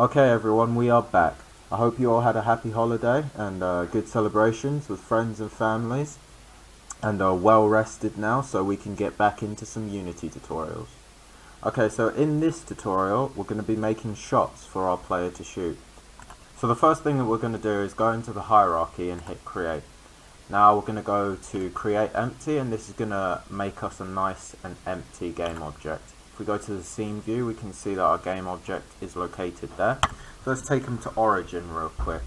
Okay everyone, we are back. I hope you all had a happy holiday and good celebrations with friends and families, and are well rested now so we can get back into some Unity tutorials. Okay, so in this tutorial we're going to be making shots for our player to shoot. So the first thing that we're going to do is go into the hierarchy and hit create. Now we're going to go to create empty, and this is going to make us a nice and empty game object. If we go to the scene view, we can see that our game object is located there. So let's take them to origin real quick,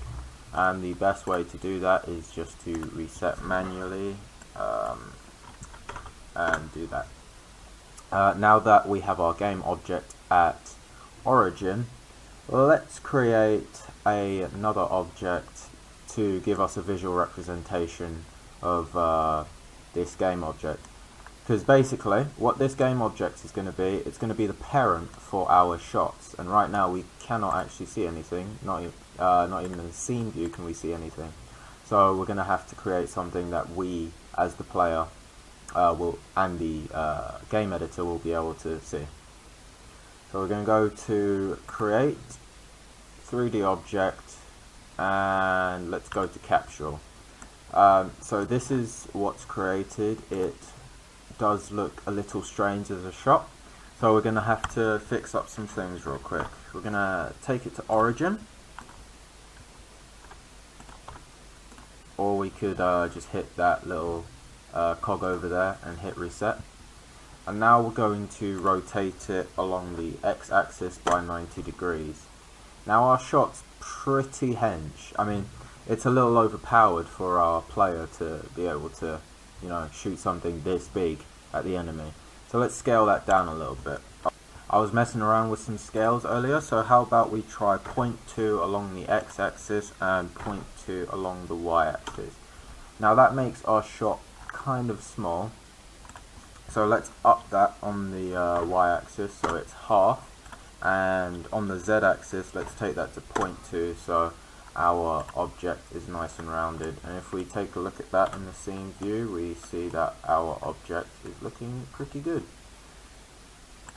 and the best way to do that is just to reset manually and do that. Now that we have our game object at origin, let's create another object to give us a visual representation of this game object. Because basically, what this game object is going to be, it's going to be the parent for our shots. And right now we cannot actually see anything, not even in the scene view can we see anything. So we're going to have to create something that we, as the player, and the game editor will be able to see. So we're going to go to create 3D object, and let's go to capsule. So this is what's created. It does look a little strange as a shot, so we're going to have to fix up some things real quick. We're going to take it to origin, or we could just hit that little cog over there and hit reset. And now we're going to rotate it along the x-axis by 90 degrees. Now our shot's pretty hench. I mean, it's a little overpowered for our player to be able to, shoot something this big at the enemy. So let's scale that down a little bit. I was messing around with some scales earlier, so how about we try 0.2 along the x-axis and 0.2 along the y-axis. Now that makes our shot kind of small, so let's up that on the y-axis so it's half, and on the z-axis let's take that to 0.2 so our object is nice and rounded. And if we take a look at that in the scene view, we see that our object is looking pretty good.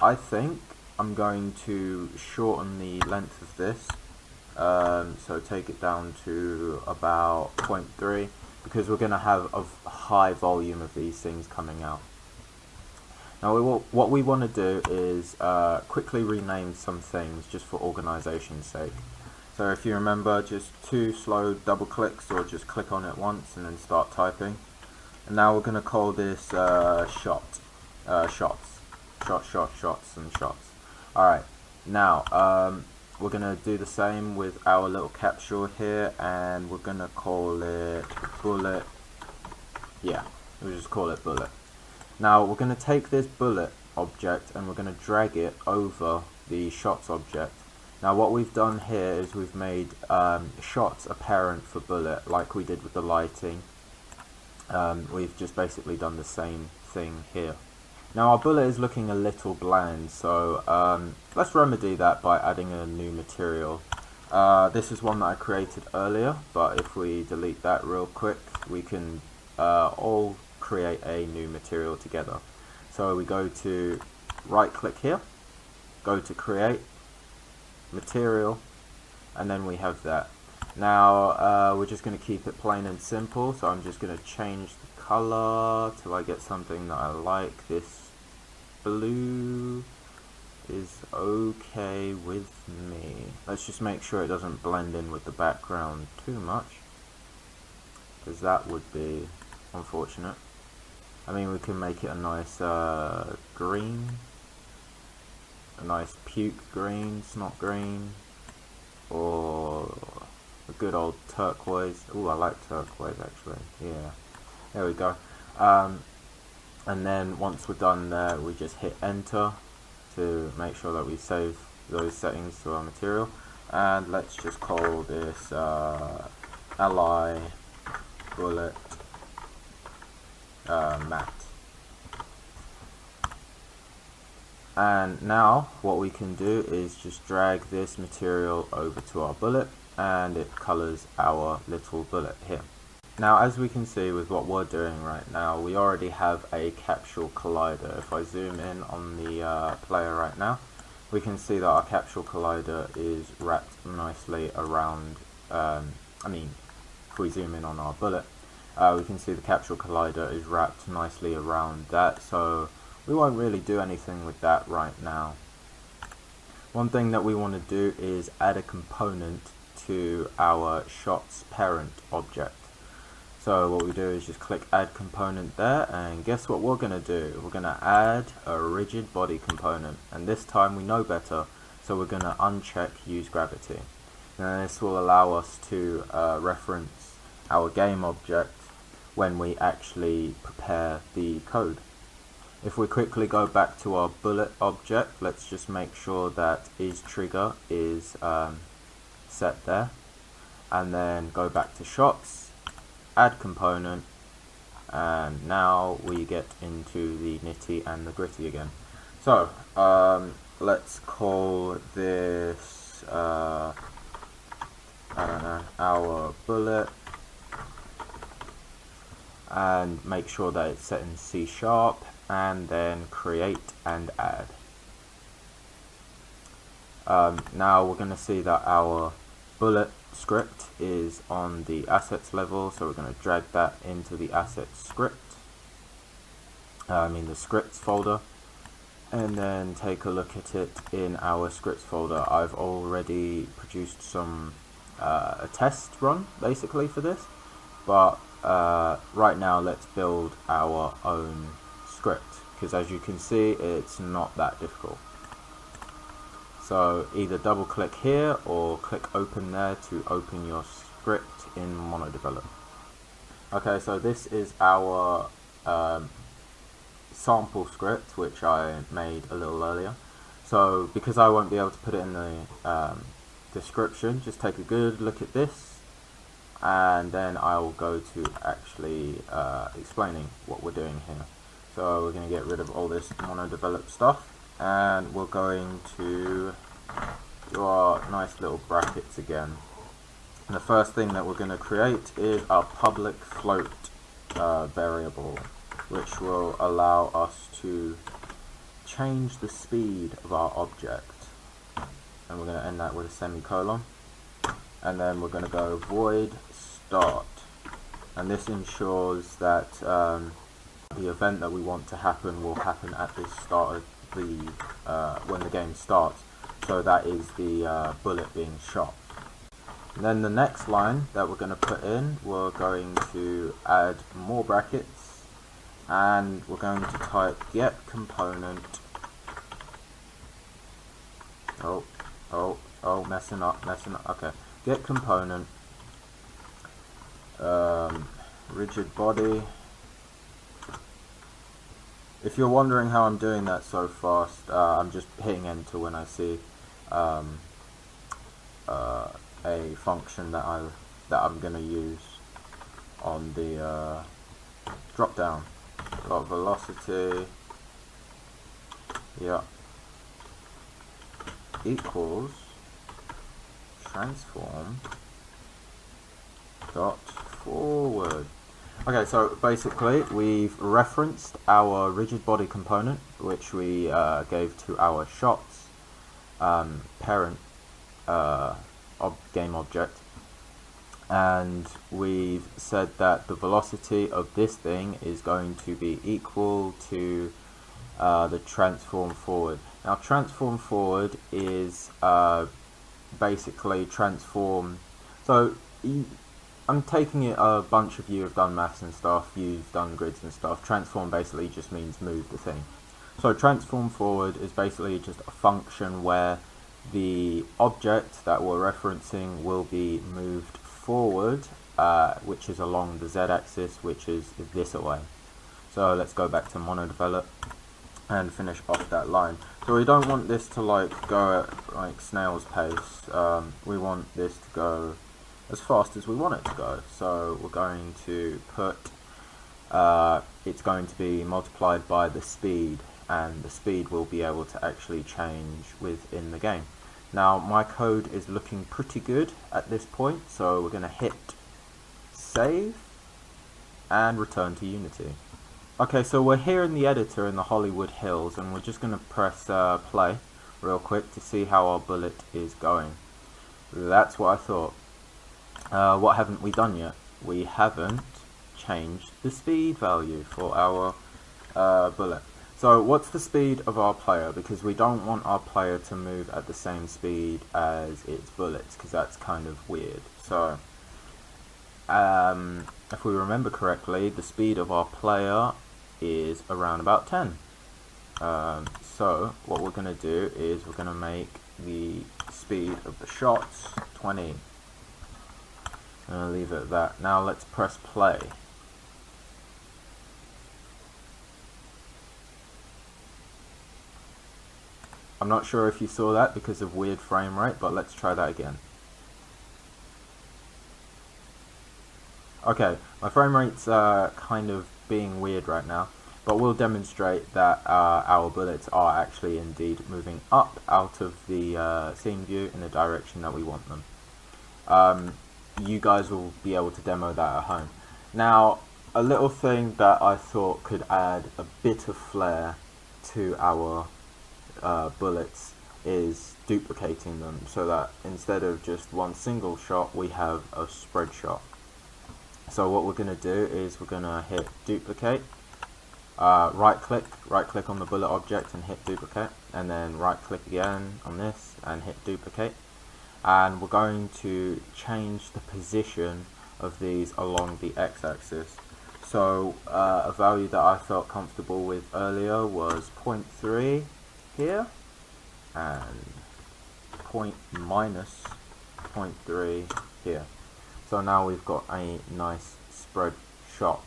I think I'm going to shorten the length of this, so take it down to about 0.3, because we're going to have a high volume of these things coming out. Now what we want to do is quickly rename some things just for organization's sake. So if you remember, just 2 slow double clicks, or just click on it once and then start typing. And now we're going to call this shots and shots. Alright, now we're going to do the same with our little capsule here, and we're going to call it bullet. Yeah, we'll just call it bullet. Now we're going to take this bullet object and we're going to drag it over the shots object. Now what we've done here is we've made shots apparent for bullet, like we did with the lighting. We've just basically done the same thing here. Now our bullet is looking a little bland, so let's remedy that by adding a new material. This is one that I created earlier, but if we delete that real quick, we can all create a new material together. So we go to right click here, go to create material, and then we have that. Now we're just going to keep it plain and simple, so I'm just going to change the color till I get something that I like. This blue is okay with me. Let's just make sure it doesn't blend in with the background too much, because that would be unfortunate. I mean, we can make it a nice green, a nice puke green, snot green, or a good old turquoise. Ooh, I like turquoise actually. Yeah, there we go. And then once we're done there, we just hit enter to make sure that we save those settings to our material. And let's just call this ally bullet matte. And now what we can do is just drag this material over to our bullet, and it colors our little bullet here. Now as we can see with what we're doing right now, we already have a capsule collider. If I zoom in on the player right now, we can see that our capsule collider is wrapped nicely around, if we zoom in on our bullet, we can see the capsule collider is wrapped nicely around that, so we won't really do anything with that right now. One thing that we want to do is add a component to our shot's parent object. So what we do is just click add component there, and guess what we're going to do? We're going to add a rigid body component, and this time we know better, so we're going to uncheck use gravity. Now this will allow us to reference our game object when we actually prepare the code. If we quickly go back to our bullet object, let's just make sure that isTrigger is set there, and then go back to shots, add component, and now we get into the nitty and the gritty again. So let's call this I don't know, our bullet, and make sure that it's set in C#, and then create and add. Now we're going to see that our bullet script is on the assets level, so we're going to drag that into the assets script, the scripts folder, and then take a look at it in our scripts folder. I've already produced some a test run basically for this, but right now let's build our own script, because as you can see it's not that difficult. So either double click here or click open there to open your script in MonoDevelop. Okay, so this is our sample script which I made a little earlier. So because I won't be able to put it in the description, just take a good look at this, and then I will go to actually explaining what we're doing here. So we're going to get rid of all this MonoDevelop stuff, and we're going to do our nice little brackets again. And the first thing that we're going to create is our public float variable, which will allow us to change the speed of our object, and we're going to end that with a semicolon, and then we're going to go void start, and this ensures that the event that we want to happen will happen at the start of the when the game starts, so that is the bullet being shot. And then the next line that we're going to put in, we're going to add more brackets, and we're going to type get component. Messing up, okay. Get component, rigid body. If you're wondering how I'm doing that so fast, I'm just hitting enter when I see a function that I'm going to use on the drop down. Got velocity, yeah, equals transform dot forward. Okay, so basically we've referenced our rigid body component, which we gave to our shots parent game object, and we've said that the velocity of this thing is going to be equal to the transform forward. Now transform forward is basically transform, so I'm taking it, a bunch of you have done maths and stuff, you've done grids and stuff. Transform basically just means move the thing. So transform forward is basically just a function where the object that we're referencing will be moved forward, which is along the z-axis, which is this away. So let's go back to MonoDevelop and finish off that line. So we don't want this to go at like snail's pace. We want this to go as fast as we want it to go. So we're going to put it's going to be multiplied by the speed, and the speed will be able to actually change within the game. Now my code is looking pretty good at this point, so we're going to hit save and return to Unity. Okay, so we're here in the editor in the Hollywood Hills, and we're just going to press play. real quick to see how our bullet is going. That's what I thought. What haven't we done yet? We haven't changed the speed value for our bullet. So what's the speed of our player? Because we don't want our player to move at the same speed as its bullets, because that's kind of weird. So if we remember correctly, the speed of our player is around about 10. So what we're going to do is we're going to make the speed of the shots 20. I'm going to leave it at that. Now let's press play. I'm not sure if you saw that because of weird frame rate, but let's try that again. Okay, my frame rate's kind of being weird right now, but we'll demonstrate that our bullets are actually indeed moving up out of the scene view in the direction that we want them. You guys will be able to demo that at home. Now, a little thing that I thought could add a bit of flair to our bullets is duplicating them, so that instead of just one single shot we have a spread shot. So what we're going to do is we're going to hit duplicate, right click on the bullet object and hit duplicate, and then right click again on this and hit duplicate, and we're going to change the position of these along the x-axis. So a value that I felt comfortable with earlier was 0.3 here and minus 0.3 here. So now we've got a nice spread shot.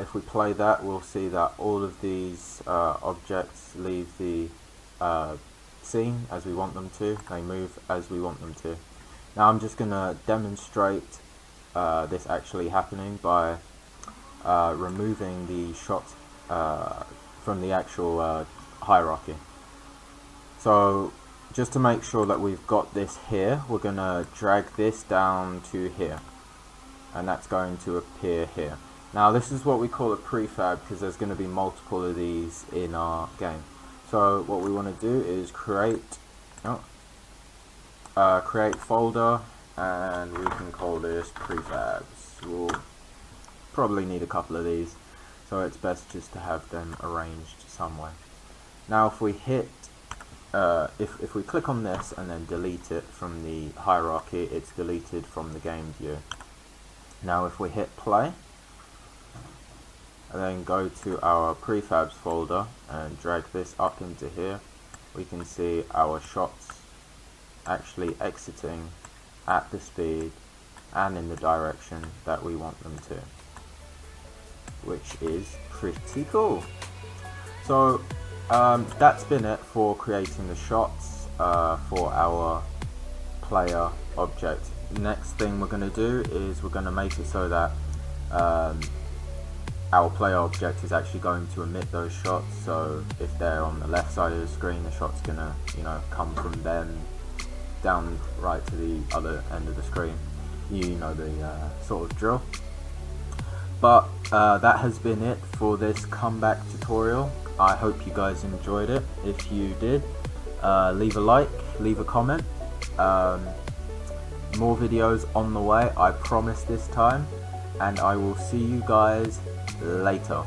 If we play that, we'll see that all of these objects leave the scene as we want them to. They move as we want them to. Now I'm just going to demonstrate this actually happening by removing the shots from the actual hierarchy. So just to make sure that we've got this here, we're going to drag this down to here, and that's going to appear here. Now this is what we call a prefab, because there's going to be multiple of these in our game. So what we want to do is create folder, and we can call this prefabs. We'll probably need a couple of these, so it's best just to have them arranged somewhere. Now if we hit if we click on this and then delete it from the hierarchy, it's deleted from the game view. Now if we hit play and then go to our prefabs folder and drag this up into here, we can see our shots actually exiting at the speed and in the direction that we want them to, which is pretty cool. So that's been it for creating the shots for our player object. Next thing we're going to do is we're going to make it so that our player object is actually going to emit those shots. So if they're on the left side of the screen, the shot's going to, come from them down right to the other end of the screen. You know the sort of drill. But that has been it for this comeback tutorial. I hope you guys enjoyed it. If you did, leave a like, leave a comment. More videos on the way, I promise this time, and I will see you guys later.